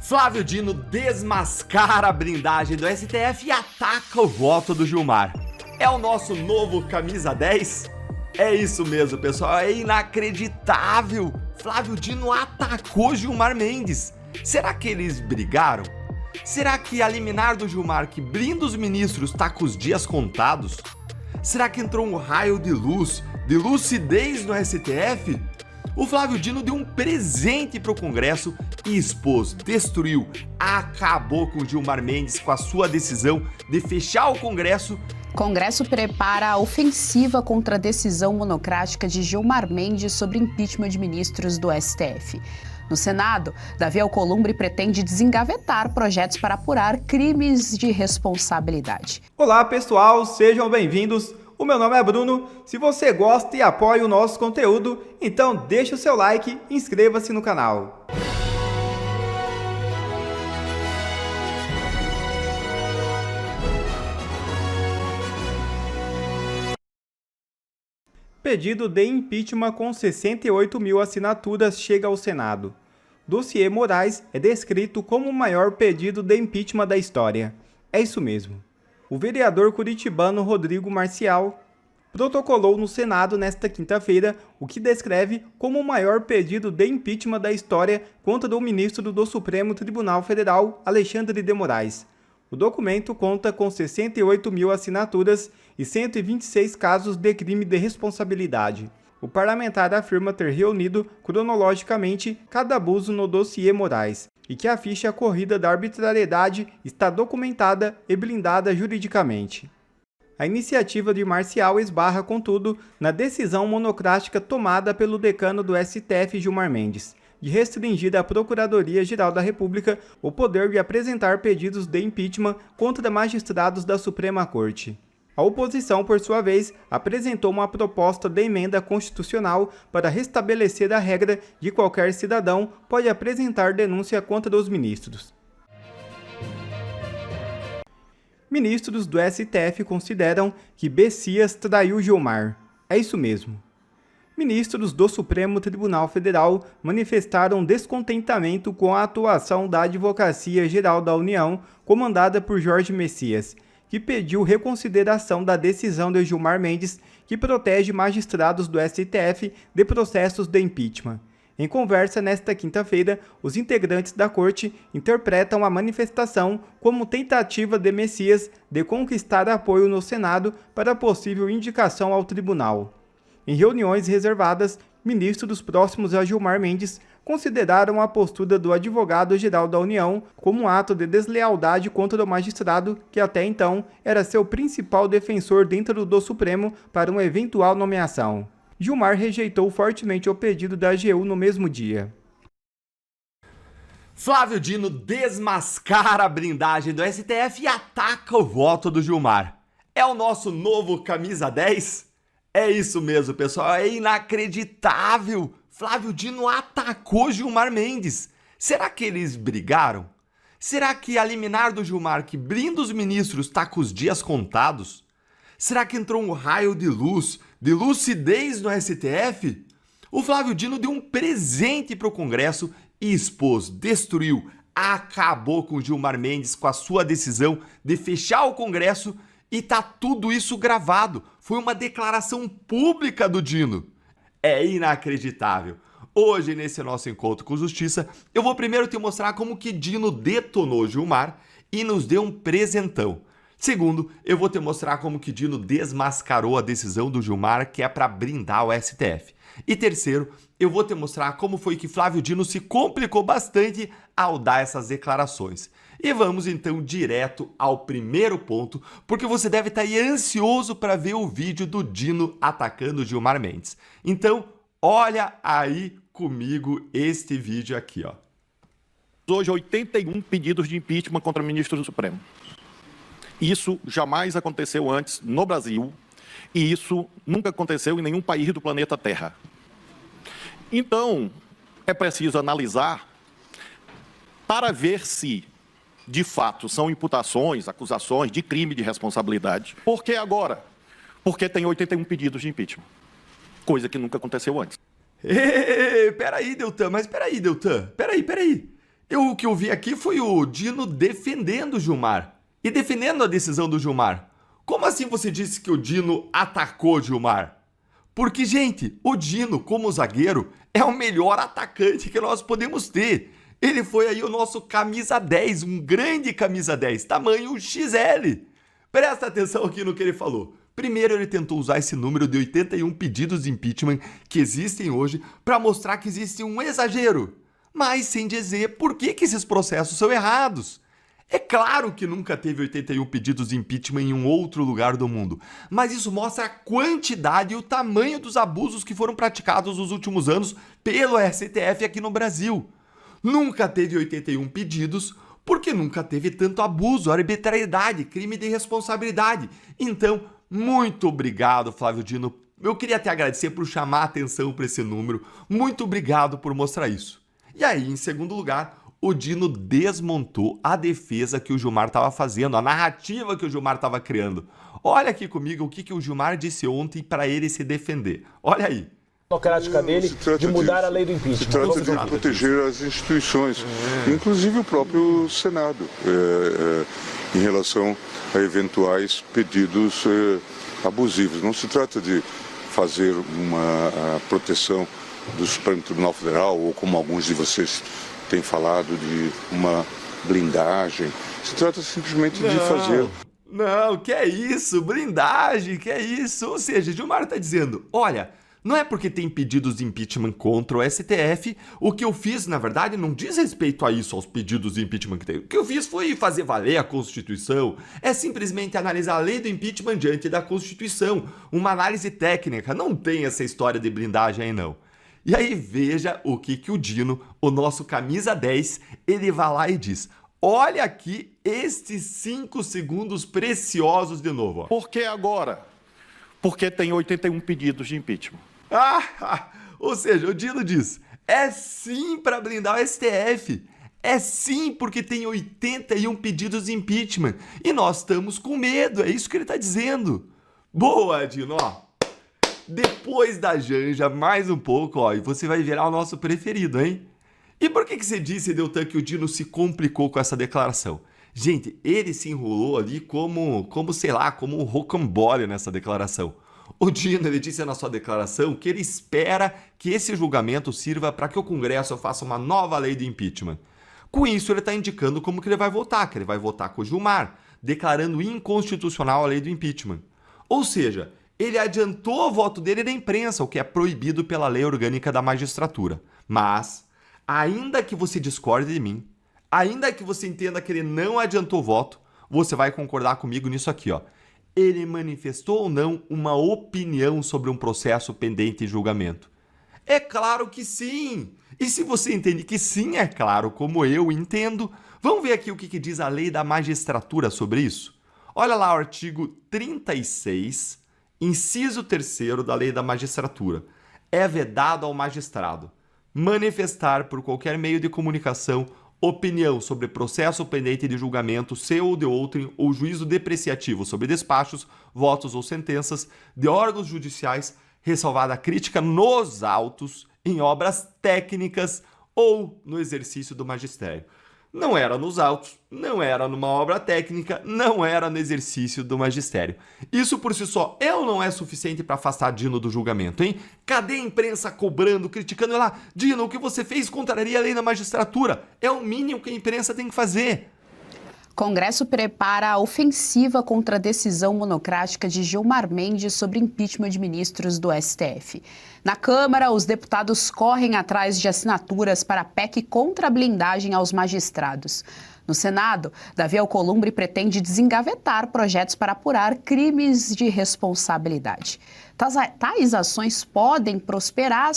Flávio Dino desmascara a blindagem do STF e ataca o voto do Gilmar. É o nosso novo camisa 10? É isso mesmo, pessoal, é inacreditável! Flávio Dino atacou Gilmar Mendes. Será que eles brigaram? Será que a liminar do Gilmar que blinda os ministros tá com os dias contados? Será que entrou um raio de luz, de lucidez no STF? O Flávio Dino deu um presente para o Congresso e expôs, destruiu, acabou com Gilmar Mendes com a sua decisão de fechar o Congresso. Congresso prepara a ofensiva contra a decisão monocrática de Gilmar Mendes sobre impeachment de ministros do STF. No Senado, Davi Alcolumbre pretende desengavetar projetos para apurar crimes de responsabilidade. Olá, pessoal, sejam bem-vindos. O meu nome é Bruno. Se você gosta e apoia o nosso conteúdo, então deixa o seu like e inscreva-se no canal. Pedido de impeachment com 68 mil assinaturas chega ao Senado. Dossiê Moraes é descrito como o maior pedido de impeachment da história. É isso mesmo. O vereador curitibano Rodrigo Marcial protocolou no Senado nesta quinta-feira o que descreve como o maior pedido de impeachment da história contra o ministro do Supremo Tribunal Federal, Alexandre de Moraes. O documento conta com 68 mil assinaturas e 126 casos de crime de responsabilidade. O parlamentar afirma ter reunido cronologicamente cada abuso no dossiê Moraes e que a ficha corrida da arbitrariedade está documentada e blindada juridicamente. A iniciativa de Marcial esbarra, contudo, na decisão monocrática tomada pelo decano do STF, Gilmar Mendes, de restringir à Procuradoria-Geral da República o poder de apresentar pedidos de impeachment contra magistrados da Suprema Corte. A oposição, por sua vez, apresentou uma proposta de emenda constitucional para restabelecer a regra de que qualquer cidadão pode apresentar denúncia contra os ministros. Ministros do STF consideram que Bessias traiu Gilmar. É isso mesmo. Ministros do Supremo Tribunal Federal manifestaram descontentamento com a atuação da Advocacia Geral da União, comandada por Jorge Messias, que pediu reconsideração da decisão de Gilmar Mendes, que protege magistrados do STF de processos de impeachment. Em conversa nesta quinta-feira, os integrantes da corte interpretam a manifestação como tentativa de Messias de conquistar apoio no Senado para possível indicação ao tribunal. Em reuniões reservadas, ministros próximos a Gilmar Mendes consideraram a postura do advogado-geral da União como um ato de deslealdade contra o magistrado que até então era seu principal defensor dentro do Supremo para uma eventual nomeação. Gilmar rejeitou fortemente o pedido da AGU no mesmo dia. Flávio Dino desmascara a blindagem do STF e ataca o voto do Gilmar. É o nosso novo camisa 10? É isso mesmo, pessoal, é inacreditável! Flávio Dino atacou Gilmar Mendes. Será que eles brigaram? Será que a liminar do Gilmar que blinda os ministros tá com os dias contados? Será que entrou um raio de luz, de lucidez no STF? O Flávio Dino deu um presente para o Congresso e expôs, destruiu, acabou com Gilmar Mendes com a sua decisão de fechar o Congresso e tá tudo isso gravado. Foi uma declaração pública do Dino. É inacreditável. Hoje, nesse nosso encontro com Justiça, eu vou primeiro te mostrar como que Dino detonou Gilmar e nos deu um presentão. Segundo, eu vou te mostrar como que Dino desmascarou a decisão do Gilmar, que é para blindar o STF. E terceiro, eu vou te mostrar como foi que Flávio Dino se complicou bastante ao dar essas declarações. E vamos então direto ao primeiro ponto, porque você deve estar aí ansioso para ver o vídeo do Dino atacando Gilmar Mendes. Então, olha aí comigo este vídeo aqui, ó. Hoje, 81 pedidos de impeachment contra o ministro do Supremo. Isso jamais aconteceu antes no Brasil e isso nunca aconteceu em nenhum país do planeta Terra. Então, é preciso analisar para ver se, de fato, são imputações, acusações de crime de responsabilidade. Por que agora? Porque tem 81 pedidos de impeachment, coisa que nunca aconteceu antes. Peraí, Deltan, mas peraí, Deltan, peraí. O que eu vi aqui foi o Dino defendendo o Gilmar e defendendo a decisão do Gilmar. Como assim você disse que o Dino atacou o Gilmar? Porque, gente, o Dino, como zagueiro, é o melhor atacante que nós podemos ter. Ele foi aí o nosso camisa 10, um grande camisa 10, tamanho XL. Presta atenção aqui no que ele falou. Primeiro, ele tentou usar esse número de 81 pedidos de impeachment que existem hoje para mostrar que existe um exagero, mas sem dizer por que esses processos são errados. É claro que nunca teve 81 pedidos de impeachment em um outro lugar do mundo, mas isso mostra a quantidade e o tamanho dos abusos que foram praticados nos últimos anos pelo STF aqui no Brasil. Nunca teve 81 pedidos porque nunca teve tanto abuso, arbitrariedade, crime de responsabilidade. Então, muito obrigado, Flávio Dino. Eu queria te agradecer por chamar a atenção para esse número. Muito obrigado por mostrar isso. E aí, em segundo lugar, o Dino desmontou a defesa que o Gilmar estava fazendo, a narrativa que o Gilmar estava criando. Olha aqui comigo o que o Gilmar disse ontem para ele se defender. Olha aí. Democrática dele de mudar a lei do impeachment. Se trata de proteger as instituições, inclusive o próprio Senado, em relação a eventuais pedidos abusivos. Não se trata de fazer uma proteção do Supremo Tribunal Federal, ou como alguns de vocês têm falado, de uma blindagem. Se trata simplesmente de fazer... Não, que é isso? Blindagem, que é isso? Ou seja, Gilmar está dizendo, olha... Não é porque tem pedidos de impeachment contra o STF, o que eu fiz, na verdade, não diz respeito a isso, aos pedidos de impeachment que tem. O que eu fiz foi fazer valer a Constituição, é simplesmente analisar a lei do impeachment diante da Constituição, uma análise técnica, não tem essa história de blindagem aí não. E aí veja o que o Dino, o nosso camisa 10, ele vai lá e diz, olha aqui estes 5 segundos preciosos de novo. Ó. Por que agora? Porque tem 81 pedidos de impeachment. Ou seja, o Dino diz, é sim para blindar o STF, é sim porque tem 81 pedidos de impeachment e nós estamos com medo, é isso que ele está dizendo. Boa, Dino, ó. Depois da Janja, mais um pouco, ó, e você vai virar o nosso preferido, hein? E por que você disse, Deltan, que o Dino se complicou com essa declaração? Gente, ele se enrolou ali como um rocambole nessa declaração. O Dino, ele disse na sua declaração que ele espera que esse julgamento sirva para que o Congresso faça uma nova lei de impeachment. Com isso, ele está indicando como que ele vai votar, que ele vai votar com o Gilmar, declarando inconstitucional a lei do impeachment. Ou seja, ele adiantou o voto dele na imprensa, o que é proibido pela lei orgânica da magistratura. Mas, ainda que você discorde de mim, ainda que você entenda que ele não adiantou o voto, você vai concordar comigo nisso aqui, ó. Ele manifestou ou não uma opinião sobre um processo pendente em julgamento? É claro que sim! E se você entende que sim, é claro, como eu entendo, vamos ver aqui o que diz a lei da magistratura sobre isso? Olha lá o artigo 36, inciso 3º da lei da magistratura. É vedado ao magistrado manifestar por qualquer meio de comunicação opinião sobre processo pendente de julgamento seu ou de outrem ou juízo depreciativo sobre despachos, votos ou sentenças de órgãos judiciais, ressalvada a crítica nos autos, em obras técnicas ou no exercício do magistério. Não era nos autos, não era numa obra técnica, não era no exercício do magistério. Isso por si só é ou não é suficiente para afastar Dino do julgamento, hein? Cadê a imprensa cobrando, criticando lá? Dino, o que você fez contraria a lei da magistratura. É o mínimo que a imprensa tem que fazer. Congresso prepara a ofensiva contra a decisão monocrática de Gilmar Mendes sobre impeachment de ministros do STF. Na Câmara, os deputados correm atrás de assinaturas para a PEC contra a blindagem aos magistrados. No Senado, Davi Alcolumbre pretende desengavetar projetos para apurar crimes de responsabilidade. Tais ações podem prosperar...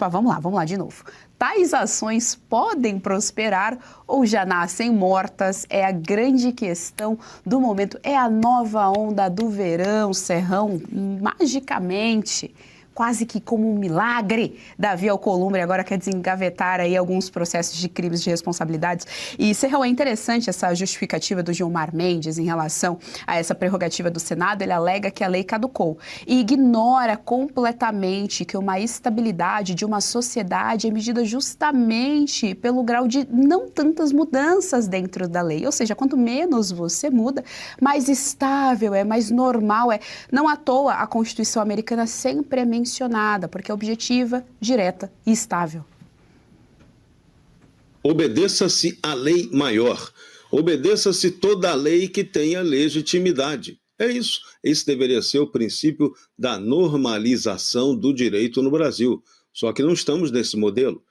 vamos lá de novo. Tais ações podem prosperar ou já nascem mortas? É a grande questão do momento. É a nova onda do verão, Serrão, magicamente. quase que como um milagre. Davi Alcolumbre agora quer desengavetar aí alguns processos de crimes de responsabilidades. E isso é interessante, essa justificativa do Gilmar Mendes em relação a essa prerrogativa do Senado. Ele alega que a lei caducou e ignora completamente que uma estabilidade de uma sociedade é medida justamente pelo grau de não tantas mudanças dentro da lei. Ou seja, quanto menos você muda, mais estável é, mais normal é. Não à toa, a Constituição americana sempre é mencionada, porque é objetiva, direta e estável. Obedeça-se à lei maior. Obedeça-se toda a lei que tenha legitimidade. É isso. Esse deveria ser o princípio da normalização do direito no Brasil. Só que não estamos nesse modelo.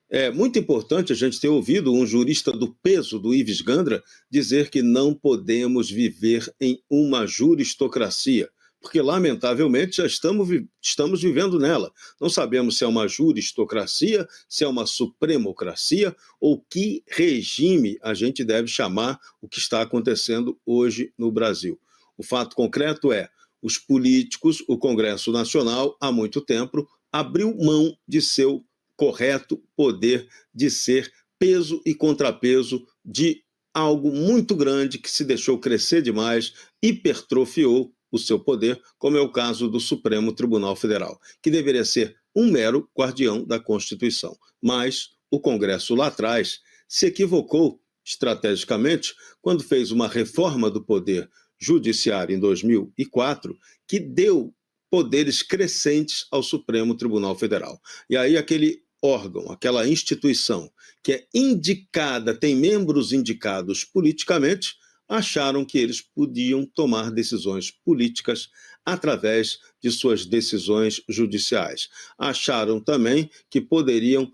É muito importante a gente ter ouvido um jurista do peso do Ives Gandra dizer que não podemos viver em uma juristocracia, porque, lamentavelmente, já estamos vivendo nela. Não sabemos se é uma juristocracia, se é uma supremocracia, ou que regime a gente deve chamar o que está acontecendo hoje no Brasil. O fato concreto é, os políticos, o Congresso Nacional, há muito tempo, abriu mão de seu correto poder de ser peso e contrapeso de algo muito grande que se deixou crescer demais, hipertrofiou o seu poder, como é o caso do Supremo Tribunal Federal, que deveria ser um mero guardião da Constituição. Mas o Congresso lá atrás se equivocou estrategicamente quando fez uma reforma do Poder Judiciário em 2004, que deu poderes crescentes ao Supremo Tribunal Federal. E aí aquele órgão, aquela instituição que é indicada, tem membros indicados politicamente, acharam que eles podiam tomar decisões políticas através de suas decisões judiciais. Acharam também que poderiam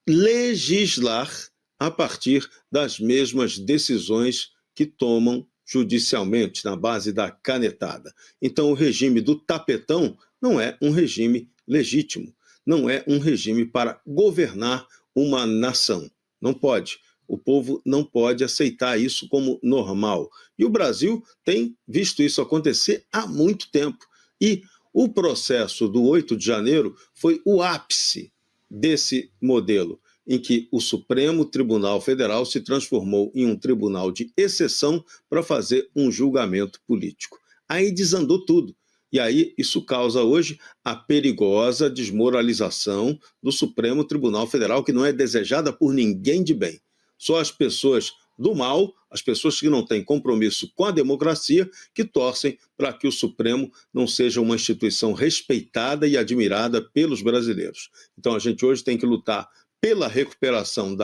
legislar a partir das mesmas decisões que tomam judicialmente, na base da canetada. Então, o regime do tapetão não é um regime legítimo, não é um regime para governar uma nação. Não pode. O povo não pode aceitar isso como normal. E o Brasil tem visto isso acontecer há muito tempo. E o processo do 8 de janeiro foi o ápice desse modelo, em que o Supremo Tribunal Federal se transformou em um tribunal de exceção para fazer um julgamento político. Aí desandou tudo. E aí isso causa hoje a perigosa desmoralização do Supremo Tribunal Federal, que não é desejada por ninguém de bem. Só as pessoas do mal, as pessoas que não têm compromisso com a democracia, que torcem para que o Supremo não seja uma instituição respeitada e admirada pelos brasileiros. Então a gente hoje tem que lutar pela recuperação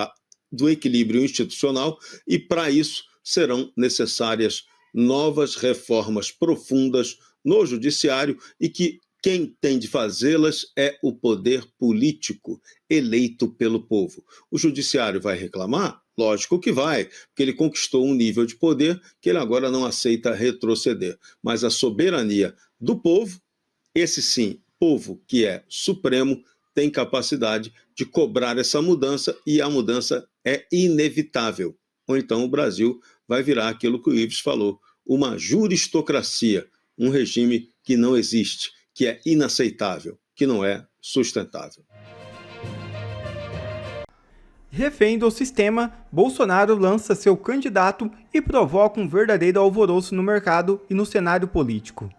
do equilíbrio institucional e, para isso, serão necessárias novas reformas profundas no judiciário e que quem tem de fazê-las é o poder político eleito pelo povo. O judiciário vai reclamar? Lógico que vai, porque ele conquistou um nível de poder que ele agora não aceita retroceder. Mas a soberania do povo, esse sim, povo que é supremo, tem capacidade de cobrar essa mudança e a mudança é inevitável. Ou então o Brasil vai virar aquilo que o Ives falou, uma juristocracia, um regime que não existe, que é inaceitável, que não é sustentável. Refém do sistema, Bolsonaro lança seu candidato e provoca um verdadeiro alvoroço no mercado e no cenário político.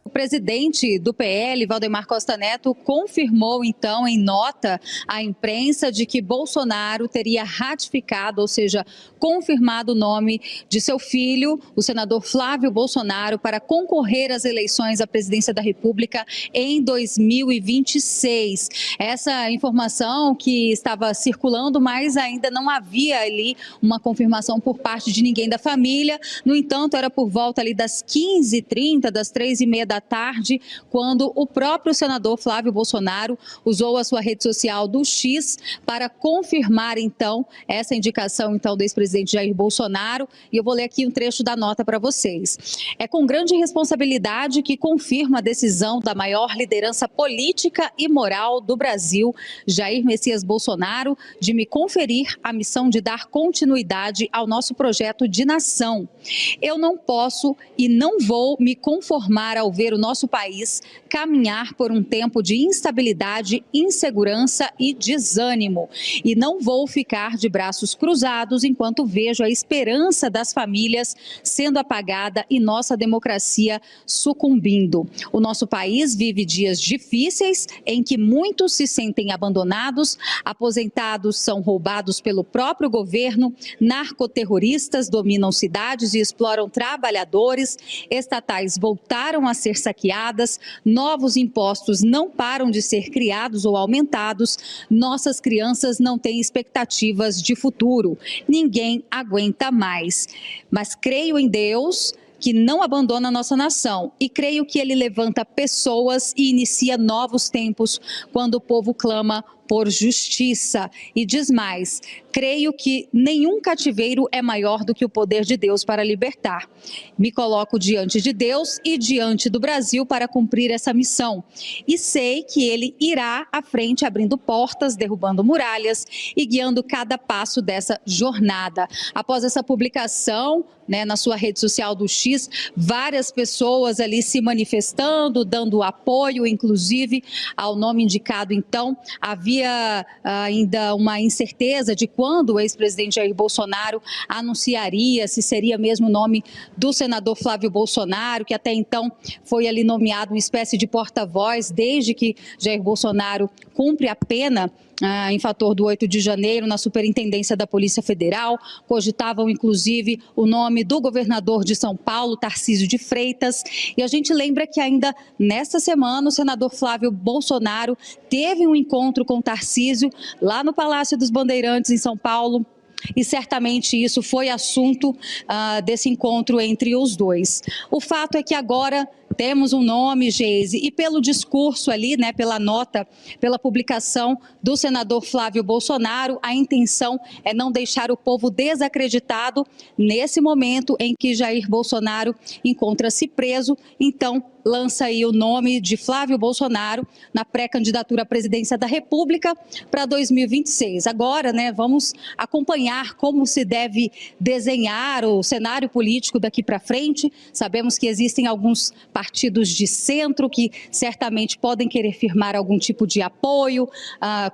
O presidente do PL, Valdemar Costa Neto, confirmou então em nota à imprensa de que Bolsonaro teria ratificado, ou seja, confirmado o nome de seu filho, o senador Flávio Bolsonaro, para concorrer às eleições à presidência da República em 2026. Essa informação que estava circulando, mas ainda não havia ali uma confirmação por parte de ninguém da família. No entanto, era por volta ali das 15h30, das 3h30 da tarde, quando o próprio senador Flávio Bolsonaro usou a sua rede social do X para confirmar, então, essa indicação, então, do ex-presidente Jair Bolsonaro. E eu vou ler aqui um trecho da nota para vocês. É com grande responsabilidade que confirmo a decisão da maior liderança política e moral do Brasil, Jair Messias Bolsonaro, de me conferir a missão de dar continuidade ao nosso projeto de nação. Eu não posso e não vou me conformar ao ver ver o nosso país caminhar por um tempo de instabilidade, insegurança e desânimo. E não vou ficar de braços cruzados enquanto vejo a esperança das famílias sendo apagada e nossa democracia sucumbindo. O nosso país vive dias difíceis em que muitos se sentem abandonados, aposentados são roubados pelo próprio governo, narcoterroristas dominam cidades e exploram trabalhadores, estatais voltaram a ser saqueadas, novos impostos não param de ser criados ou aumentados, nossas crianças não têm expectativas de futuro. Ninguém aguenta mais. Mas creio em Deus, que não abandona a nossa nação, e creio que ele levanta pessoas e inicia novos tempos quando o povo clama por justiça. E diz mais: creio que nenhum cativeiro é maior do que o poder de Deus para libertar. Me coloco diante de Deus e diante do Brasil para cumprir essa missão. E sei que ele irá à frente abrindo portas, derrubando muralhas e guiando cada passo dessa jornada. Após essa publicação, na sua rede social do X, várias pessoas ali se manifestando, dando apoio, inclusive ao nome indicado. Então, havia ainda uma incerteza de quando o ex-presidente Jair Bolsonaro anunciaria se seria mesmo o nome do senador Flávio Bolsonaro, que até então foi ali nomeado uma espécie de porta-voz desde que Jair Bolsonaro cumpre a pena em fator do 8 de janeiro na Superintendência da Polícia Federal. Cogitavam inclusive o nome do governador de São Paulo, Tarcísio de Freitas. E a gente lembra que ainda nesta semana o senador Flávio Bolsonaro teve um encontro com Tarcísio lá no Palácio dos Bandeirantes em São Paulo. E certamente isso foi assunto desse encontro entre os dois. O fato é que agora temos um nome, Geise, e pelo discurso ali, pela nota, pela publicação do senador Flávio Bolsonaro, a intenção é não deixar o povo desacreditado nesse momento em que Jair Bolsonaro encontra-se preso. Então, lança aí o nome de Flávio Bolsonaro na pré-candidatura à presidência da República para 2026. Agora, vamos acompanhar como se deve desenhar o cenário político daqui para frente. Sabemos que existem alguns partidos de centro que certamente podem querer firmar algum tipo de apoio,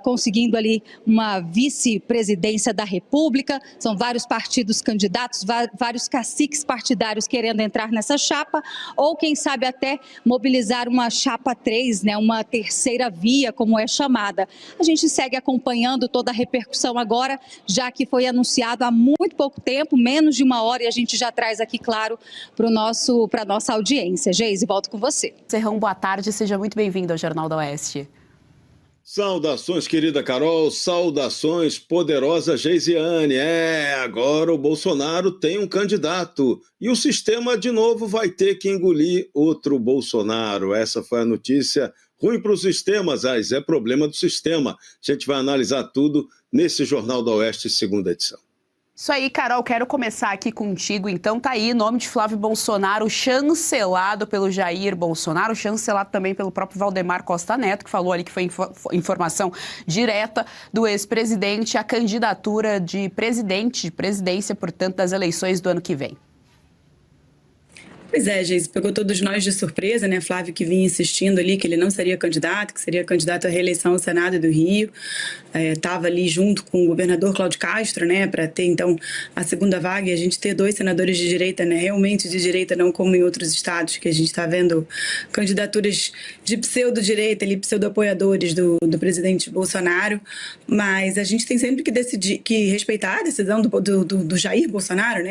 conseguindo ali uma vice-presidência da República. São vários partidos candidatos, vários caciques partidários querendo entrar nessa chapa, ou quem sabe até mobilizar uma chapa 3, uma terceira via, como é chamada. A gente segue acompanhando toda a repercussão agora, já que foi anunciado há muito pouco tempo, menos de uma hora, e a gente já traz aqui, claro, para a nossa audiência. Geise, volto com você. Serrão, boa tarde, seja muito bem-vindo ao Jornal da Oeste. Saudações, querida Carol, saudações, poderosa Geisiane. Agora o Bolsonaro tem um candidato e o sistema de novo vai ter que engolir outro Bolsonaro. Essa foi a notícia ruim para os sistemas, é problema do sistema. A gente vai analisar tudo nesse Jornal da Oeste, segunda edição. Isso aí, Carol, quero começar aqui contigo. Então tá aí, nome de Flávio Bolsonaro chancelado pelo Jair Bolsonaro, chancelado também pelo próprio Valdemar Costa Neto, que falou ali que foi informação direta do ex-presidente, a candidatura de presidência, portanto, das eleições do ano que vem. Pois é, Geise, pegou todos nós de surpresa, Flávio, que vinha insistindo ali que ele não seria candidato, que seria candidato à reeleição ao Senado do Rio, estava ali junto com o governador Cláudio Castro, para ter então a segunda vaga e a gente ter dois senadores de direita, realmente de direita, não como em outros estados, que a gente está vendo candidaturas de pseudo-direita, pseudo-apoiadores do presidente Bolsonaro, mas a gente tem sempre que respeitar a decisão do Jair Bolsonaro,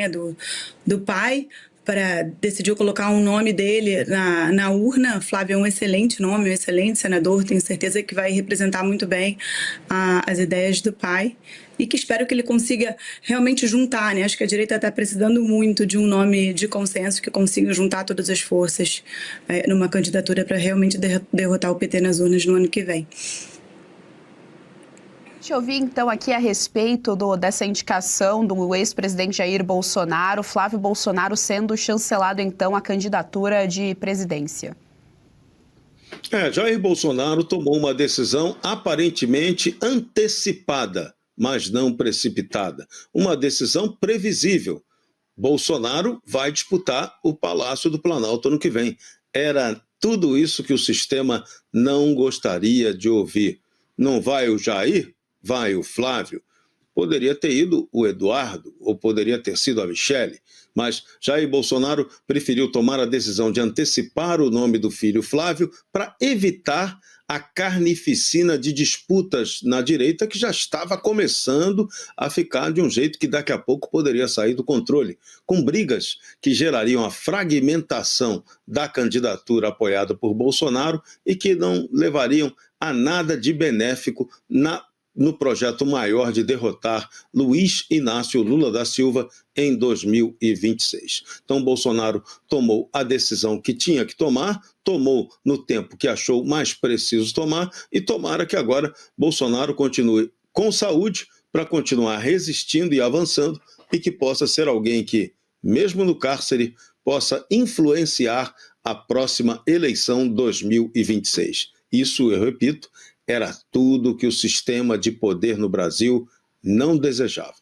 do pai, para decidir colocar um nome dele na urna. Flávio é um excelente nome, um excelente senador, tenho certeza que vai representar muito bem as ideias do pai e que espero que ele consiga realmente juntar, Acho que a direita está precisando muito de um nome de consenso que consiga juntar todas as forças numa candidatura para realmente derrotar o PT nas urnas no ano que vem. Deixa eu ouvir então aqui a respeito dessa indicação do ex-presidente Jair Bolsonaro, Flávio Bolsonaro sendo chancelado então a candidatura de presidência. Jair Bolsonaro tomou uma decisão aparentemente antecipada, mas não precipitada. Uma decisão previsível. Bolsonaro vai disputar o Palácio do Planalto ano que vem. Era tudo isso que o sistema não gostaria de ouvir. Não vai o Jair? Vai o Flávio. Poderia ter ido o Eduardo, ou poderia ter sido a Michele, mas Jair Bolsonaro preferiu tomar a decisão de antecipar o nome do filho Flávio para evitar a carnificina de disputas na direita que já estava começando a ficar de um jeito que daqui a pouco poderia sair do controle, com brigas que gerariam a fragmentação da candidatura apoiada por Bolsonaro e que não levariam a nada de benéfico no projeto maior de derrotar Luiz Inácio Lula da Silva em 2026. Então, Bolsonaro tomou a decisão que tinha que tomar, tomou no tempo que achou mais preciso tomar, e tomara que agora Bolsonaro continue com saúde para continuar resistindo e avançando, e que possa ser alguém que, mesmo no cárcere, possa influenciar a próxima eleição 2026. Isso, eu repito, era tudo que o sistema de poder no Brasil não desejava.